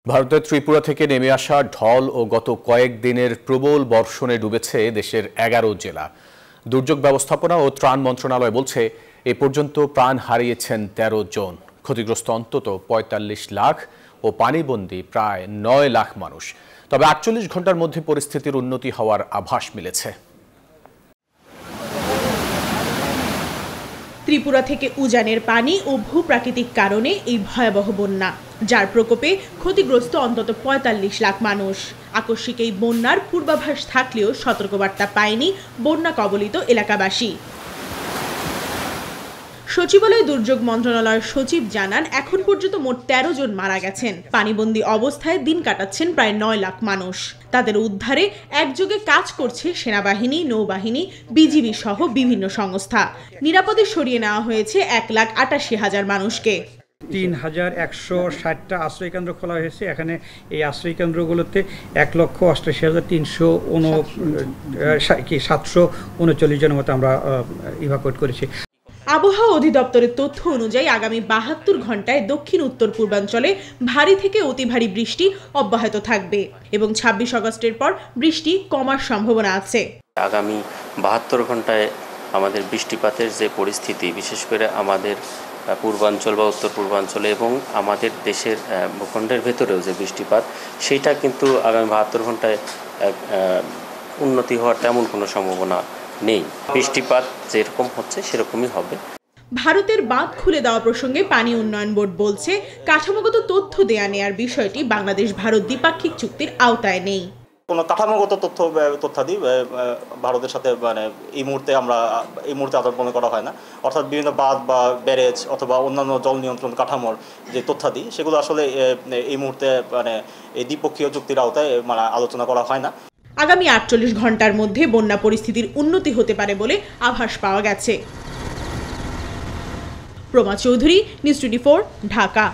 ভারতের ত্রিপুরা থেকে নেমে আসা ঢল ও গত কয়েকদিনের প্রবল বর্ষণে ডুবেছে দেশের ১১ জেলা। দুর্যোগ ব্যবস্থাপনা ও ত্রাণ মন্ত্রণালয় বলছে এ পর্যন্ত প্রাণ হারিয়েছেন ১৩ জন, ক্ষতিগ্রস্ত অন্তত ৪৫ লাখ ও পানিবন্দী প্রায় ৯ লাখ মানুষ। তবে ৪৮ ঘন্টার মধ্যে পরিস্থিতির উন্নতি হওয়ার আভাস মিলেছে। ত্রিপুরা থেকে উজানের পানি ও ভূপ্রাকৃতিক কারণে এই ভয়াবহ বন্যা, যার প্রকোপে ক্ষতিগ্রস্ত অন্তত ৪৫ লাখ মানুষ। আকস্মিক এই বন্যার পূর্বাভাস থাকলেও সতর্কবার্তা পায়নি বন্যা কবলিত এলাকাবাসী। সচিবালয় দুর্যোগ মন্ত্রণালয়ের সচিব জানান, এখন পর্যন্ত মোট ১৩ জন মারা গেছেন। পানিবন্দী অবস্থায় দিন কাটাচ্ছেন প্রায় ৯ লাখ মানুষ। তাদের উদ্ধারে একযোগে কাজ করছে সেনাবাহিনী, নৌবাহিনী, বিজিবি সহ বিভিন্ন সংস্থা। নিরাপদে সরিয়ে নেওয়া হয়েছে ১,৮৮,০০০ মানুষকে। ৩,১৬০টা আশ্রয়কেন্দ্র খোলা হয়েছে। এখানে এই আশ্রয়কেন্দ্রগুলোতে ১,৮৮,৩39 জনের মতো আমরা ইভাকুয়েট করেছি। আবহাওয়া অধিদপ্তরের তথ্য অনুযায়ী আগামী ৭২ ঘন্টায় দক্ষিণ উত্তর পূর্বাঞ্চলে ভারী থেকে অতি ভারী বৃষ্টি অব্যাহত থাকবে এবং ২৬ আগস্টের পর বৃষ্টি কমার সম্ভাবনা আছে। আগামী ৭২ ঘন্টায় আমাদের বৃষ্টিপাতের যে পরিস্থিতি, বিশেষ করে আমাদের পূর্বাঞ্চল বা উত্তর পূর্বাঞ্চলে এবং আমাদের দেশের ভূখণ্ডের ভেতরেও যে বৃষ্টিপাত, সেইটা কিন্তু আগামী ৭২ ঘন্টায় উন্নতি হওয়ার তেমন কোনো সম্ভাবনা নেই। বৃষ্টিপাত যেরকম হচ্ছে সেরকমই হবে। ভারতের বাঁধ খুলে দেওয়া প্রসঙ্গে পানি উন্নয়ন বোর্ড বলছে, কাঠামোগত তথ্য দেয়া নেয়ার বিষয়টি বাংলাদেশ ভারত দ্বিপাক্ষিক চুক্তির আওতায় নেই। কোনো কাঠামোগত তথ্যাদি ভারতের সাথে এই মুহূর্তে আদান প্রদান করা হয় না। অর্থাৎ বিভিন্ন বাঁধ বা ব্যারেজ অথবা অন্যান্য জল নিয়ন্ত্রণ কাঠামোর যে তথ্যাদি, সেগুলো আসলে এই মুহূর্তে এই দ্বিপক্ষীয় চুক্তির আওতায় আলোচনা করা হয় না। আগামী ৪৮ ঘন্টার মধ্যে বন্যা পরিস্থিতির উন্নতি হতে পারে বলে আভাস পাওয়া গেছে। প্রমা চৌধুরী, নিউজ 24, ঢাকা।